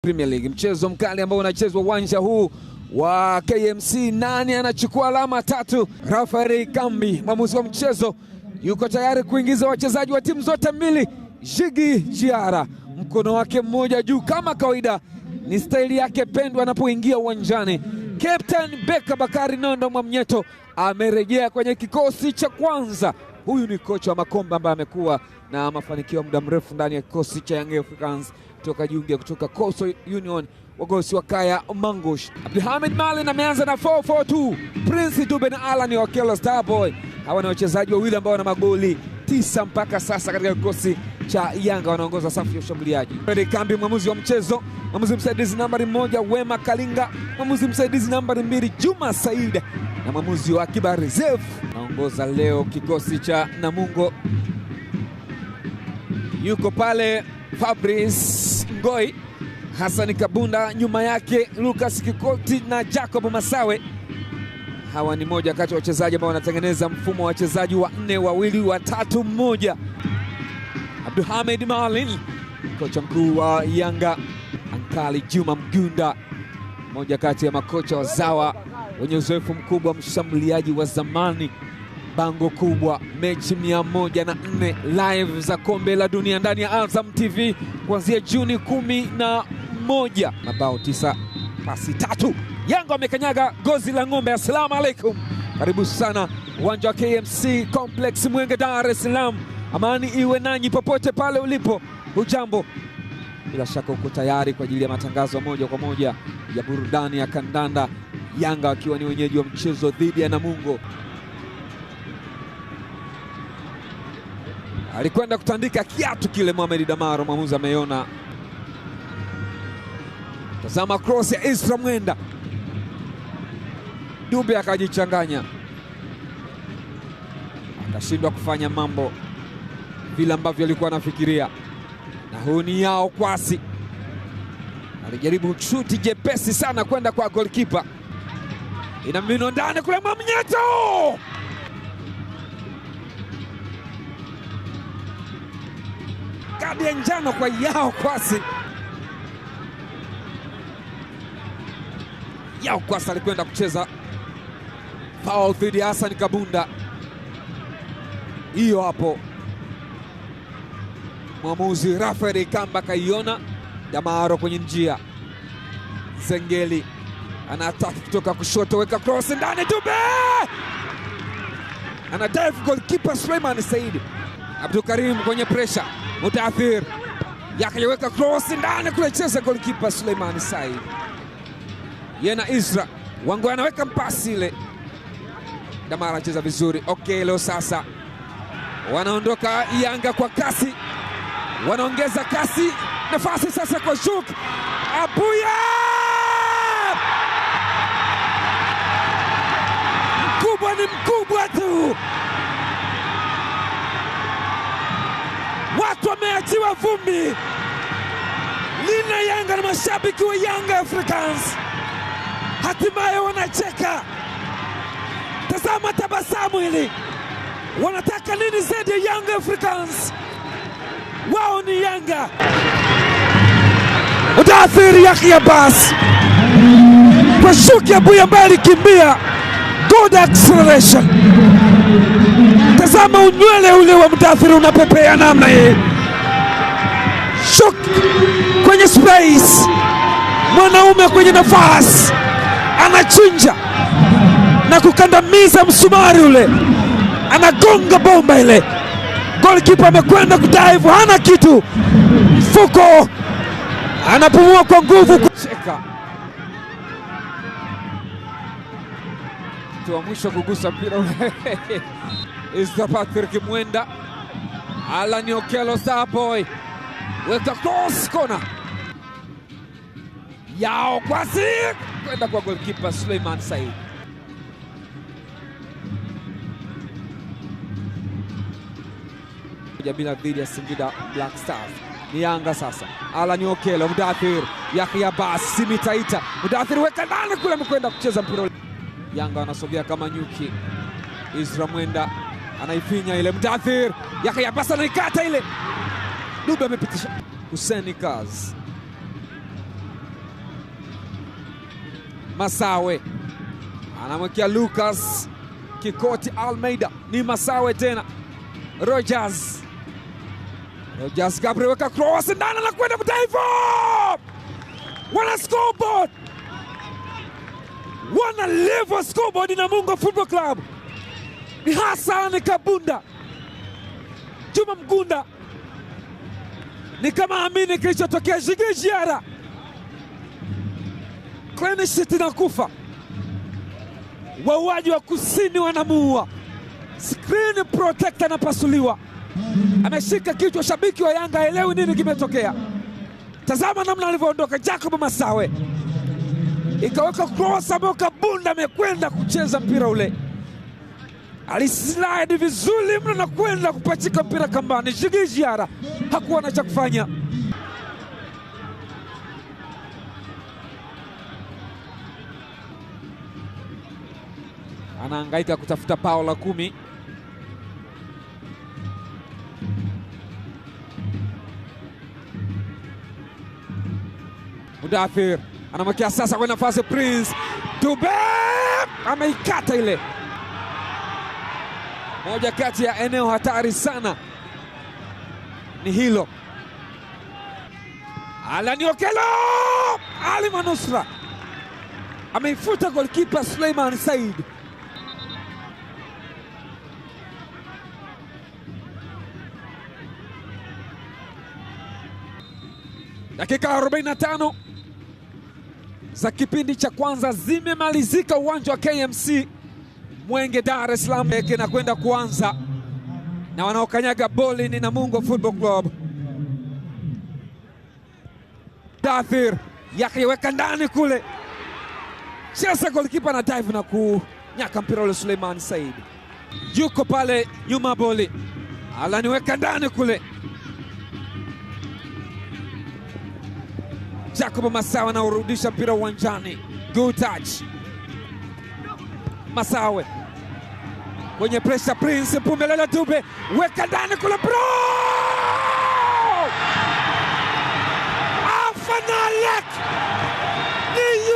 Premier League, mchezo mkali ambao unachezwa uwanja huu wa KMC. Nani anachukua alama tatu? Rafael Kambi, mwamuzi wa mchezo, yuko tayari kuingiza wachezaji wa timu zote mbili. Jigi Jiara, mkono wake mmoja juu kama kawaida, ni staili yake pendwa anapoingia uwanjani. Captain Beka Bakari Nondo Mwamnyeto amerejea kwenye kikosi cha kwanza. Huyu ni kocha wa Makombe ambaye amekuwa na mafanikio muda mrefu ndani ya kikosi cha Young Africans toka jiunge kutoka Coastal Union, wagosi wa Kaya Mangush. Abdulhamid Malin ameanza na 4-4-2. Prince Dube na Alan Okello Starboy, hawa ni wachezaji wawili ambao wana magoli 9 mpaka sasa katika kikosi cha Yanga, wanaongoza safu ya ushambuliaji. Kambi, mwamuzi wa mchezo, mwamuzi msaidizi nambari 1 Wema Kalinga, mwamuzi msaidizi nambari 2 Juma Said, na mwamuzi wa Akiba Reserve naongoza leo kikosi cha Namungo. Yuko pale Fabrice Ngoi, Hassan Kabunda, nyuma yake Lucas Kikoti na Jacob Masawe. Hawa ni moja kati ya wachezaji ambao wanatengeneza mfumo wa wachezaji wa 4-2-3-1. Abdulhamid Malin, kocha mkuu wa Yanga. Ankali Juma Mgunda, moja kati ya makocha wazawa wenye uzoefu mkubwa, mshambuliaji wa zamani. Bango kubwa, mechi 104 live za kombe la dunia ndani ya Azam TV kuanzia Juni 11. Mabao 9, pasi 3. Yanga wamekanyaga gozi la ng'ombe. Assalamu alaikum, karibu sana uwanja wa KMC Complex Mwenge, Dar es Salaam. Amani iwe nanyi popote pale ulipo. Hujambo, bila shaka uko tayari kwa ajili ya matangazo moja kwa moja ya burudani ya kandanda, Yanga wakiwa ni wenyeji wa mchezo dhidi ya Namungo. Alikwenda kutandika kiatu kile Mohamed Damaro, mwamuzi ameona. Tazama cross ya Isra Mwenda, Dube akajichanganya, akashindwa kufanya mambo vile ambavyo alikuwa anafikiria. Na huu ni Yao Kwasi, alijaribu shuti jepesi sana kwenda kwa goalkeeper, ina mino ndani kule. Mwamnyeto kadi ya njano kwa Yao Kwasi. Yao Kwasi alikwenda kucheza foul dhidi ya Hassan Kabunda. Hiyo hapo mwamuzi Rafael Kamba kaiona. Damaro kwenye njia, Zengeli anataka kutoka kushoto, weka cross ndani, Dube ana dive, goalkeeper Suleiman Said. Abdul Karim kwenye pressure, Mudathir yakaweka cross ndani kule, cheza goalkeeper Suleiman Said. Yena Isra Wango anaweka mpasi ile, Damara anacheza vizuri. Okello sasa wanaondoka Yanga kwa kasi, wanaongeza kasi. Nafasi sasa kwa Shuk Abuya, mkubwa ni mkubwa tu. Watu wameachiwa vumbi. Lina Yanga na mashabiki wa Young Africans hatimaye wanacheka. Tazama tabasamu hili. Wanataka nini zaidi ya Young Africans? Wao ni Yanga. Mudathir Yahya Bas kwa Shuki Abuya ambaye alikimbia, good acceleration. Tazama unywele ule wa Mudathir unapepea namna hii. Shuk kwenye space, mwanaume kwenye nafasi, anachinja na kukandamiza msumari ule, anagonga bomba ile. Goalkeeper amekwenda kudive, hana kitu, mfuko, anapumua kwa nguvu kucheka. Mtu wa mwisho kugusa mpira ule Isra Patrick Mwenda. Alan Okello Starboy, weka cross corner. Yao Kwasi kwenda kwa goalkeeper Suleiman Said. Bila dhidi ya Singida Black Stars. Ni Yanga sasa. Alan Okello, Mudathir Yahya Bas, Simitaita. Mudathir weka ndani kule, amekwenda kucheza mpira. Yanga wanasogea kama nyuki. Isra Mwenda anaifinya ile, Mudathir Yahya Bas anaikata ile. Dube amepitisha. Hussein Kaz Masawe anamwekea Lucas Kikoti Almeida, ni Masawe tena. Rogers Gabriel weka cross ndani na kwenda kutaifa. Wana scoreboard, wana level scoreboard. Namungo Football Club ni Hassan Kabunda. Juma Mgunda ni kama amini kilichotokea. Jigi Jiara Clean sheet na kufa. Wauaji wa kusini wanamuua. Screen protector na pasuliwa. Ameshika kichwa. Shabiki wa Yanga elewi nini kimetokea. Tazama namna alivyoondoka Jacob Masawe. Ikaweka cross ambayo Kabunda amekwenda kucheza mpira ule. Alislide vizuri mno na kwenda kupachika mpira kambani. Jigi Jiara hakuwa na cha kufanya. Anahangaika kutafuta bao la 10. Mudathir anamwekea sasa kwa nafasi Prince Dube, ameikata ile. Moja kati ya eneo hatari sana ni hilo. Alan Okello, Ali Manusra ameifuta goalkeeper Suleiman Said. Dakika 45 za kipindi cha kwanza zimemalizika uwanja wa KMC Mwenge, Dar es Salaam. Na kwenda kuanza na wanaokanyaga boli ni Namungo Football Club. Dathir yakiweka ndani kule. Cheza goalkeeper na dive na kunyaka mpira ule. Suleiman Said yuko pale nyuma boli. Alaniweka ndani kule. Jacob Masawe na urudisha mpira uwanjani. Good touch. Masawe kwenye pressure. Prince Mpumelelo Dube weka ndani kule. Bro! Afanalek ni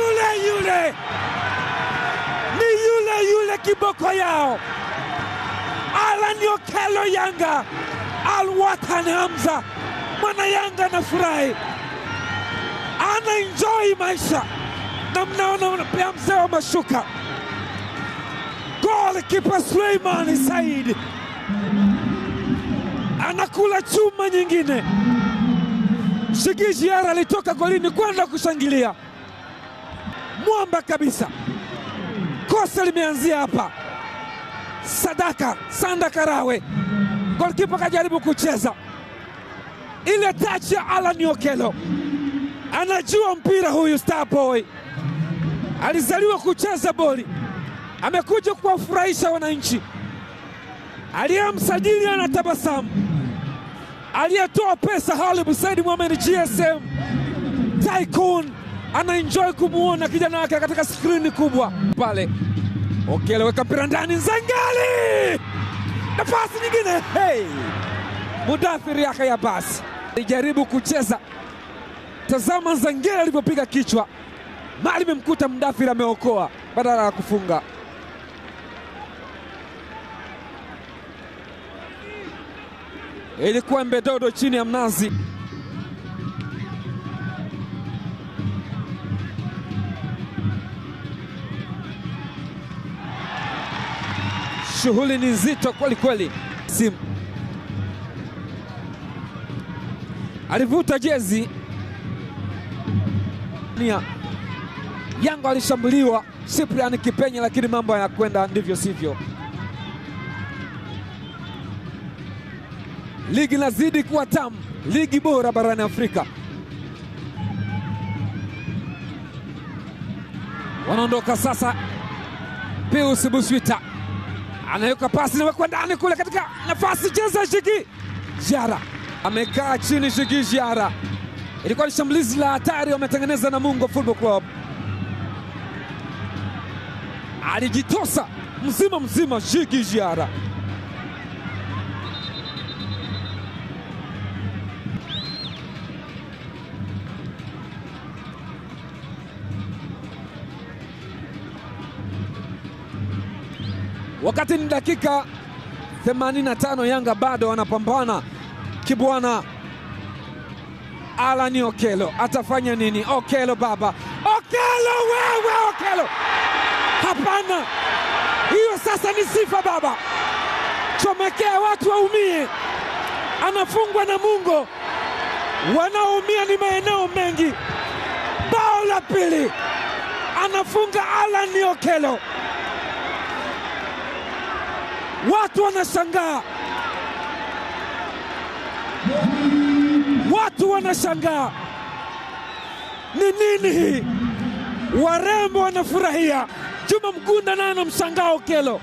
yule kiboko yao. Alan Okello Yanga. Al-Watan Hamza mwana Yanga na furahi, ana enjoy maisha, na mnaona pia mzee wa mashuka. Goalkeeper Suleiman Said anakula chuma nyingine. Jigi Jiara alitoka golini kwenda kushangilia. Mwamba kabisa. Kosa limeanzia hapa. Sanda Karawe, goalkeeper kajaribu kucheza ile touch ya Alan Okello. Anajua mpira huyu star boy. Alizaliwa kucheza boli. Amekuja kuwafurahisha wananchi. Aliyemsajili anatabasamu. Aliyetoa pesa Halib Said Mohamed GSM Tycoon anaenjoy kumuona kijana wake katika skrini kubwa pale. Okello weka mpira ndani. Zangali, nafasi nyingine. Hey, Mudathir Yahya basi alijaribu kucheza. Tazama Zangeli alivyopiga kichwa. Mali memkuta Mudathir ameokoa badala ya kufunga. Ilikuwa mbedodo chini ya mnazi. Shughuli ni nzito kweli kweli. Sim alivuta jezi. Yanga alishambuliwa Cyprian Kipenye, lakini mambo yanakwenda ndivyo sivyo. Ligi nazidi kuwa tamu, ligi bora barani Afrika. Wanaondoka sasa. Pius Buswita anaweka pasi na wekwa ndani kule katika nafasi. Cheza Jigi Jiara, amekaa chini. Jigi Jiara, ilikuwa ni shambulizi la hatari wametengeneza Namungo Football Club. Alijitosa mzima Jigi Jiara. wakati ni dakika 85, Yanga bado wanapambana. Kibwana Alan Okello atafanya nini? Okello baba, Okello wewe, Okello hapana, hiyo sasa ni sifa baba, chomekea watu waumie. Anafungwa na Mungo, wanaoumia ni maeneo mengi. Bao la pili anafunga Alan Okello, watu wanashangaa, watu wanashangaa, ni nini hii? Warembo wanafurahia. Juma Mgunda naye anamshangaa Okello,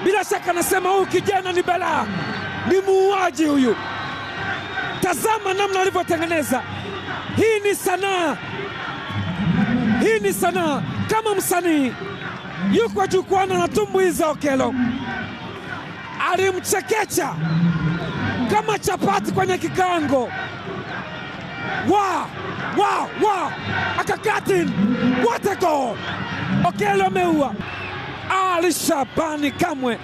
bila shaka anasema huyu kijana ni balaa, ni muuaji huyu. Tazama namna alivyotengeneza. Hii ni sanaa, hii ni sanaa. Kama msanii yuko jukwani anatumbuiza, Okello alimchekecha kama chapati kwenye kikaango. Akakatin, what a goal! Okello ameua. Ali Shabani Kamwe,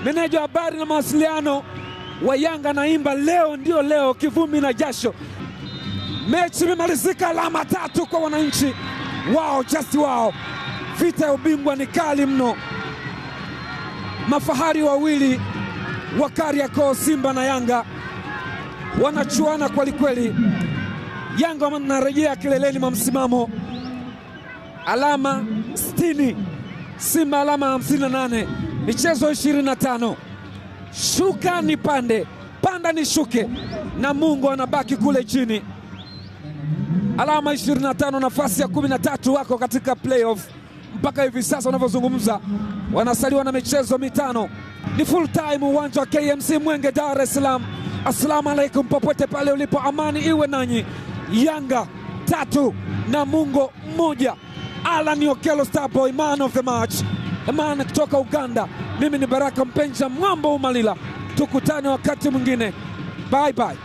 meneja wa habari na mawasiliano wa Yanga, naimba leo ndio leo, kivumbi na jasho. Mechi imemalizika, alama 3 kwa wananchi. Wow, just wow. Vita ya ubingwa ni kali mno. Mafahari wawili wa Kariakoo, Simba na Yanga, wanachuana kweli kweli. Yanga wanarejea kileleni mwa msimamo, alama 60, Simba alama 58, michezo 25. Shuka ni pande, panda ni shuke, na Mungu anabaki kule chini. Alama 25, nafasi ya 13, wako katika playoff mpaka hivi sasa unavyozungumza. Wanasaliwa na michezo 5. Ni full time uwanja wa KMC Mwenge, Dar es Salaam. Assalamu alaikum popote pale ulipo, amani iwe nanyi. Yanga 3 na Mungo 1. Alan Okello Starboy man of the match, man kutoka Uganda. Mimi ni Baraka Mpenja Mwambo Umalila, tukutane wakati mwingine, bye bye.